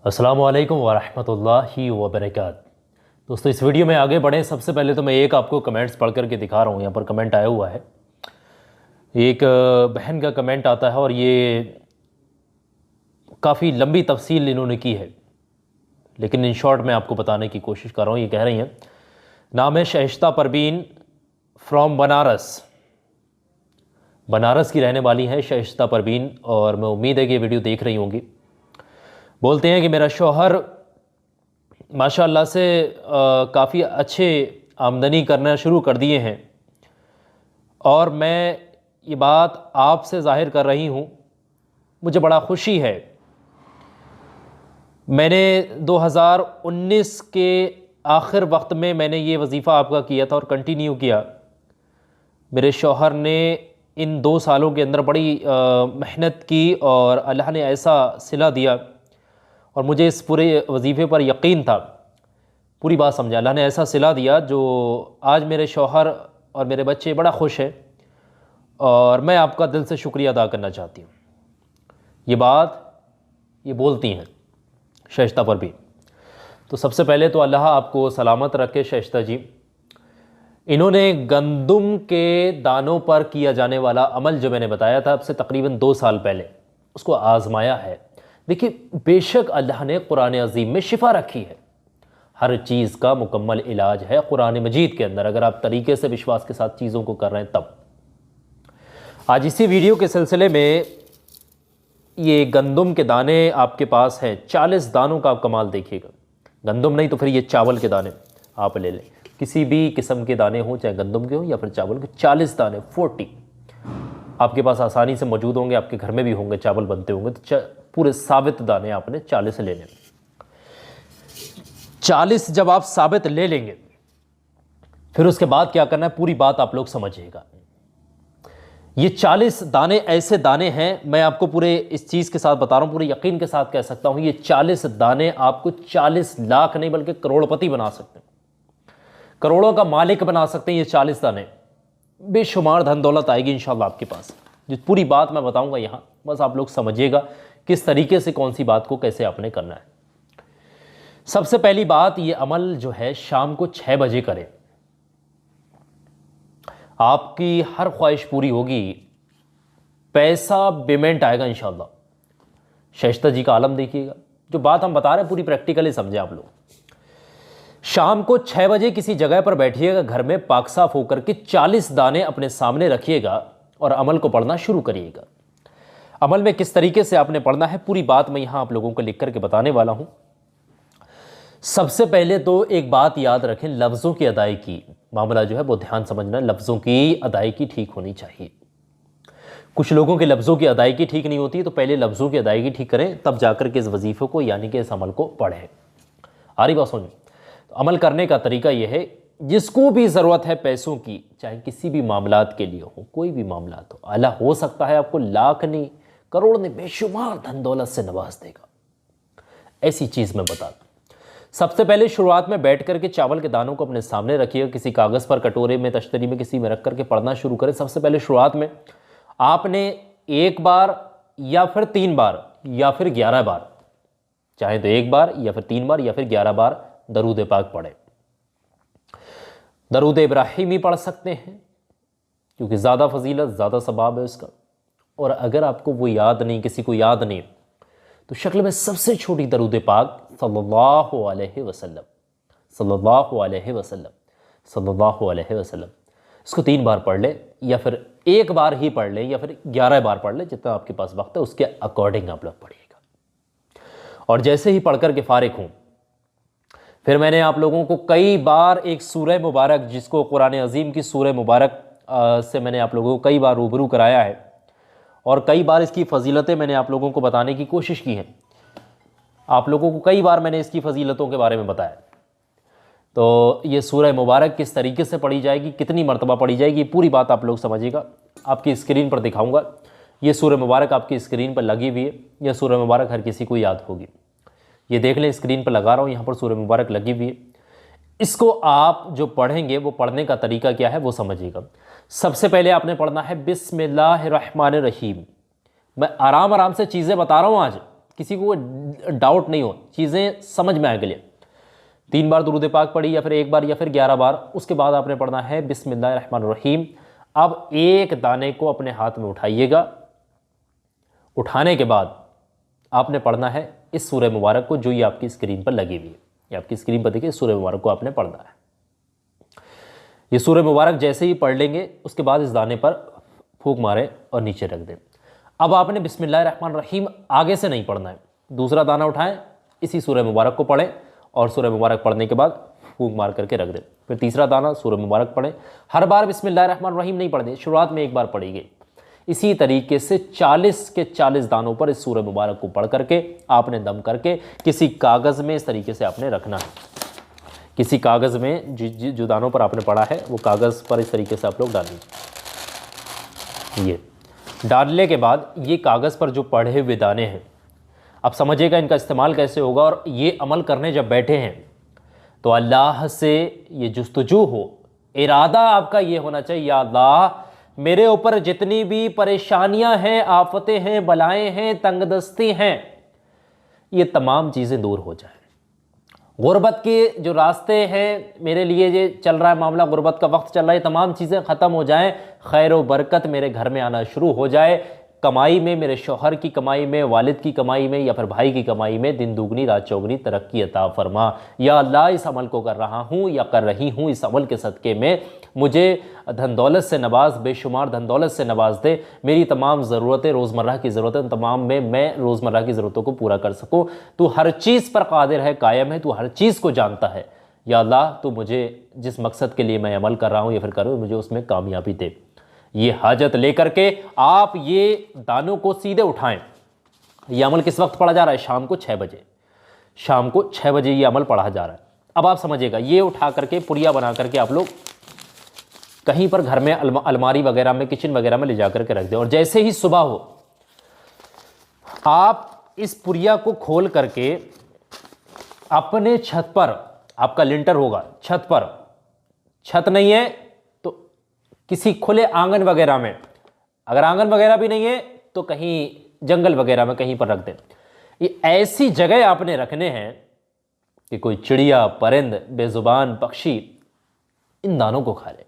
अस्सलामु अलैकुम वरहमतुल्लाहि वबरकात। दोस्तों, इस वीडियो में आगे बढ़ें, सबसे पहले तो मैं एक आपको कमेंट्स पढ़ करके दिखा रहा हूँ। यहाँ पर कमेंट आया हुआ है, एक बहन का कमेंट आता है और ये काफ़ी लंबी तफसील इन्होंने की है, लेकिन इन शॉर्ट मैं आपको बताने की कोशिश कर रहा हूँ। ये कह रही हैं, नाम है शाइस्ता परवीन फ्रॉम बनारस। बनारस की रहने वाली हैं शाइस्ता परवीन, और मैं उम्मीद है कि ये वीडियो देख रही होंगी। बोलते हैं कि मेरा शौहर माशाअल्लाह से काफ़ी अच्छे आमदनी करना शुरू कर दिए हैं, और मैं ये बात आपसे ज़ाहिर कर रही हूँ। मुझे बड़ा खुशी है। मैंने 2019 के आखिर वक्त में मैंने ये वजीफ़ा आपका किया था और कंटिन्यू किया। मेरे शौहर ने इन 2 सालों के अंदर बड़ी मेहनत की और अल्लाह ने ऐसा सिला दिया, और मुझे इस पूरे वजीफ़े पर यकीन था। पूरी बात समझा, अल्लाह ने ऐसा सिला दिया जो आज मेरे शौहर और मेरे बच्चे बड़ा खुश हैं, और मैं आपका दिल से शुक्रिया अदा करना चाहती हूँ। ये बात ये बोलती हैं शाइस्ता पर भी। तो सबसे पहले तो अल्लाह आपको सलामत रखे शाइस्ता जी। इन्होंने गंदम के दानों पर किया जाने वाला अमल जो मैंने बताया था अब से तकरीबन 2 साल पहले, उसको आज़माया है। देखिए, बेशक अल्लाह ने कुरान अज़ीम में शिफा रखी है। हर चीज़ का मुकम्मल इलाज है कुरान मजीद के अंदर, अगर आप तरीके से विश्वास के साथ चीज़ों को कर रहे हैं तब। आज इसी वीडियो के सिलसिले में ये गंदम के दाने आपके पास हैं, 40 दानों का आप कमाल देखिएगा। गंदम नहीं तो फिर ये चावल के दाने आप ले लें, किसी भी किस्म के दाने हों, चाहे गंदम के हों या फिर चावल के। 40 दाने 40 आपके पास आसानी से मौजूद होंगे, आपके घर में भी होंगे, चावल बनते होंगे। तो पूरे साबित दाने आपने 40 ले लें। 40 जब आप साबित ले लेंगे, फिर उसके बाद क्या करना है, पूरी बात आप लोग समझिएगा। ये 40 दाने ऐसे दाने हैं, मैं आपको पूरे इस चीज़ के साथ बता रहा हूँ, पूरे यकीन के साथ कह सकता हूँ, ये 40 दाने आपको 40 लाख नहीं बल्कि करोड़पति बना सकते हैं, करोड़ों का मालिक बना सकते हैं। ये 40 दाने, बेशुमार धन दौलत आएगी इंशाल्लाह आपके पास। जो पूरी बात मैं बताऊंगा यहाँ, बस आप लोग समझिएगा किस तरीके से कौन सी बात को कैसे आपने करना है। सबसे पहली बात, ये अमल जो है शाम को 6 बजे करें। आपकी हर ख्वाहिश पूरी होगी, पैसा पेमेंट आएगा इंशाल्लाह। शाइस्ता जी का आलम देखिएगा, जो बात हम बता रहे हैं पूरी प्रैक्टिकली समझे आप लोग। शाम को 6 बजे किसी जगह पर बैठिएगा, घर में पाक साफ होकर के 40 दाने अपने सामने रखिएगा और अमल को पढ़ना शुरू करिएगा। अमल में किस तरीके से आपने पढ़ना है, पूरी बात मैं यहां आप लोगों को लिख करके बताने वाला हूं। सबसे पहले तो एक बात याद रखें, लफ्ज़ों की अदायगी मामला जो है वो ध्यान समझना, लफ्ज़ों की अदायगी ठीक होनी चाहिए। कुछ लोगों के लफ्ज़ों की अदायगी ठीक नहीं होती, तो पहले लफ्ज़ों की अदायगी ठीक करें, तब जाकर के इस वजीफ़े को यानी कि इस अमल को पढ़ें। आ रही बात सुनिए। तो अमल करने का तरीका यह है, जिसको भी ज़रूरत है पैसों की, चाहे किसी भी मामलात के लिए हो, कोई भी मामलात हो, अल्लाह हो सकता है आपको लाख नहीं करोड़ नहीं बेशुमार धन दौलत से नवाज देगा। ऐसी चीज़ मैं बता दूं। सबसे पहले शुरुआत में बैठ करके चावल के दानों को अपने सामने रखिएगा, किसी कागज़ पर, कटोरे में, तश्तरी में, किसी में रख करके पढ़ना शुरू करें। सबसे पहले शुरुआत में आपने 1 बार या फिर 3 बार या फिर 11 बार, चाहे तो 1 बार या फिर 3 बार या फिर 11 बार दरूद पाक पढ़े। दरूद इब्राहिमी पढ़ सकते हैं, क्योंकि ज़्यादा फजीलत, ज़्यादा सवाब है उसका। और अगर आपको वो याद नहीं, किसी को याद नहीं, तो शक्ल में सबसे छोटी दरूद पाक सल्लल्लाहु अलैहि वसल्लम, सल्लल्लाहु अलैहि वसल्लम, सल्लल्लाहु अलैहि वसल्लम, इसको 3 बार पढ़ ले, या फिर 1 बार ही पढ़ ले, या फिर 11 बार पढ़ ले, जितना आपके पास वक्त है उसके अकॉर्डिंग आप लोग पढ़िएगा। और जैसे ही पढ़कर के फारिग हूँ, फिर मैंने आप लोगों को कई बार एक सूरह मुबारक, जिसको कुरान अज़ीम की सूरह मुबारक से मैंने आप लोगों को कई बार रूबरू कराया है, और कई बार इसकी फ़जीलतें मैंने आप लोगों को बताने की कोशिश की है। आप लोगों को कई बार मैंने इसकी फ़जीलतों के बारे में बताया। तो ये सूरह मुबारक किस तरीके से पढ़ी जाएगी, कितनी मरतबा पढ़ी जाएगी, पूरी बात आप लोग समझिएगा। आपकी स्क्रीन पर दिखाऊँगा, ये सूरह मुबारक आपकी स्क्रीन पर लगी हुई है। यह सूरह मुबारक हर किसी को याद होगी, ये देख लें, स्क्रीन पर लगा रहा हूँ, यहाँ पर सूरह मुबारक लगी हुई है। इसको आप जो पढ़ेंगे, वो पढ़ने का तरीका क्या है वो समझिएगा। सबसे पहले आपने पढ़ना है बिस्मिल्लाहिर्रहमानिर्रहीम। मैं आराम आराम से चीज़ें बता रहा हूँ आज, किसी को डाउट नहीं हो, चीज़ें समझ में आए के लिए 3 बार दुरूद पाक पढ़ी या फिर 1 बार या फिर 11 बार। उसके बाद आपने पढ़ना है बिस्मिल्लाहिर्रहमानिर्रहीम। अब एक दाने को अपने हाथ में उठाइएगा। उठाने के बाद आपने पढ़ना है इस सूरह मुबारक को जो ये आपकी स्क्रीन पर लगी हुई है। ये आपकी स्क्रीन पर देखिए, इस सूरह मुबारक को आपने पढ़ना है। ये सूरह मुबारक जैसे ही पढ़ लेंगे उसके बाद इस दाने पर फूंक मारें और नीचे रख दें। अब आपने बिस्मिल्लाहिर्रहमानिर्रहीम आगे से नहीं पढ़ना है। दूसरा दाना उठाएं, इसी सूरह मुबारक को पढ़ें और सूरह मुबारक पढ़ने के बाद फूंक मार करके रख दें। फिर तीसरा दाना सूरह मुबारक पढ़ें। हर बार बिस्मिल्लाहिर्रहमानिर्रहीम नहीं पढ़नी, शुरुआत में 1 बार पढ़ेगी। इसी तरीके से 40 के 40 दानों पर इस सूरह मुबारक को पढ़ करके आपने दम करके किसी कागज़ में इस तरीके से आपने रखना है। किसी कागज़ में जो दानों पर आपने पढ़ा है वो कागज़ पर इस तरीके से आप लोग डालिए। ये डालने के बाद ये कागज़ पर जो पढ़े हुए दाने हैं, अब समझिएगा इनका इस्तेमाल कैसे होगा। और ये अमल करने जब बैठे हैं तो अल्लाह से ये जुस्तजू हो, इरादा आपका ये होना चाहिए, या अल्लाह मेरे ऊपर जितनी भी परेशानियां हैं, आफतें हैं, बलाएं हैं, तंगदस्ती हैं, ये तमाम चीज़ें दूर हो जाए। गुर्बत के जो रास्ते हैं मेरे लिए, ये चल रहा है मामला, गुर्बत का वक्त चल रहा है, तमाम चीज़ें ख़त्म हो जाएं, खैर व बरकत मेरे घर में आना शुरू हो जाए। कमाई में, मेरे शौहर की कमाई में, वालिद की कमाई में या फिर भाई की कमाई में दिन दुगनी रात चौगनी तरक्की अता फरमा। या अल्लाह इस अमल को कर रहा हूँ या कर रही हूँ, इस अमल के सदक़े में मुझे धन दौलत से नवाज, बेशुमार धन दौलत से नवाज दे। मेरी तमाम ज़रूरतें, रोज़मर्रा की ज़रूरतें, तमाम में मैं रोज़मर्रा की ज़रूरतों को पूरा कर सकूँ। तू हर चीज़ पर कादिर है, कायम है, तू हर चीज़ को जानता है। या अल्लाह तू मुझे जिस मकसद के लिए मैं अमल कर रहा हूँ या फिर करूँ, मुझे उसमें कामयाबी दे। ये हाजत लेकर के आप ये दानों को सीधे उठाएं। ये अमल किस वक्त पढ़ा जा रहा है? शाम को 6 बजे। शाम को 6 बजे ये अमल पढ़ा जा रहा है। अब आप समझिएगा, ये उठा करके पुड़िया बना करके आप लोग कहीं पर घर में अलमारी वगैरह में, किचन वगैरह में ले जा करके रख दें। और जैसे ही सुबह हो, आप इस पुड़िया को खोल करके अपने छत पर, आपका लिंटर होगा छत पर, छत नहीं है तो किसी खुले आंगन वगैरह में, अगर आंगन वगैरह भी नहीं है तो कहीं जंगल वगैरह में कहीं पर रख दें। ये ऐसी जगह आपने रखने हैं कि कोई चिड़िया, परिंद, बेजुबान पक्षी इन दानों को खा ले।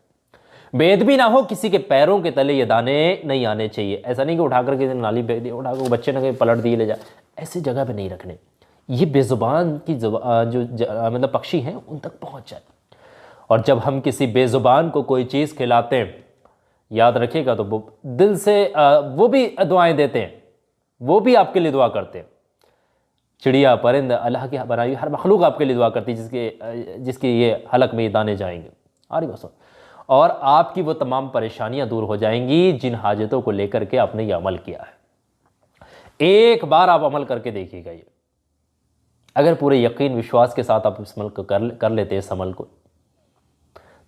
बेद भी ना हो, किसी के पैरों के तले ये दाने नहीं आने चाहिए। ऐसा नहीं कि उठा करके नाली फेंक दिया, उठा कर बच्चे ने कहीं पलट दिए ले जा, ऐसी जगह पे नहीं रखने। ये बेजुबान की मतलब पक्षी हैं उन तक पहुंच जाए। और जब हम किसी बेजुबान को कोई चीज़ खिलाते हैं, याद रखिएगा, तो वो दिल से वो भी दुआएं देते हैं, वो भी आपके लिए दुआ करते हैं। चिड़िया, परिंद, अल्लाह की बनाई हर मखलूक आपके लिए दुआ करती है जिसके ये हलक में ये दाने जाएंगे। आ रही बस। और आपकी वो तमाम परेशानियां दूर हो जाएंगी जिन हाजतों को लेकर के आपने ये अमल किया है। एक बार आप अमल करके देखिएगा। ये अगर पूरे यकीन विश्वास के साथ आप इस अमल को कर लेते हैं, इस अमल को,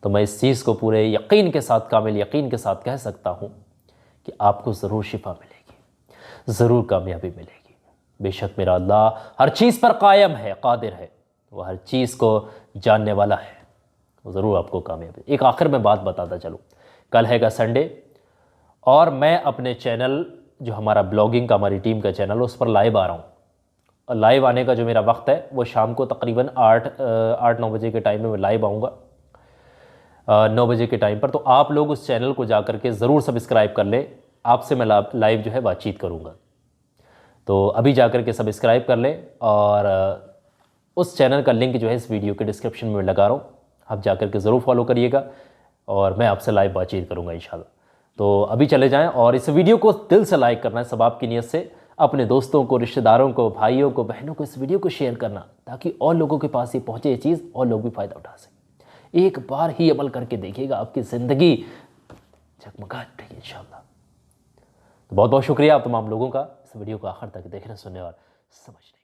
तो मैं इस चीज़ को पूरे यकीन के साथ, कामिल यकीन के साथ कह सकता हूँ कि आपको ज़रूर शिफा मिलेगी, ज़रूर कामयाबी मिलेगी। बेशक मेरा अल्लाह हर चीज़ पर कायम है, कादिर है, वो हर चीज़ को जानने वाला है, वो ज़रूर आपको कामयाबी। एक आखिर में बात बताता चलूँ, कल हैगा संडे और मैं अपने चैनल, जो हमारा ब्लॉगिंग का, हमारी टीम का चैनल, उस पर लाइव आ रहा हूँ। और लाइव आने का जो मेरा वक्त है वो शाम को तकरीबन 8-9 बजे के टाइम में मैं लाइव आऊँगा, 9 बजे के टाइम पर। तो आप लोग उस चैनल को जा करके ज़रूर सब्सक्राइब कर लें। आपसे मैं लाइव जो है बातचीत करूँगा, तो अभी जा कर के सब्सक्राइब कर लें। और उस चैनल का लिंक जो है इस वीडियो के डिस्क्रिप्शन में लगा रहा हूँ, आप जा कर के ज़रूर फॉलो करिएगा और मैं आपसे लाइव बातचीत करूँगा इंशाल्लाह। तो अभी चले जाएं और इस वीडियो को दिल से लाइक करना है, सब आपकी नीयत से। अपने दोस्तों को, रिश्तेदारों को, भाइयों को, बहनों को इस वीडियो को शेयर करना, ताकि और लोगों के पास ये पहुँचे, ये चीज़, और लोग भी फ़ायदा उठा सकें। एक बार ही अमल करके देखिएगा, आपकी ज़िंदगी जगमगा उठेगी इंशाल्लाह। तो बहुत बहुत शुक्रिया आप तमाम लोगों का इस वीडियो को आखिर तक देखने, सुनने और समझने।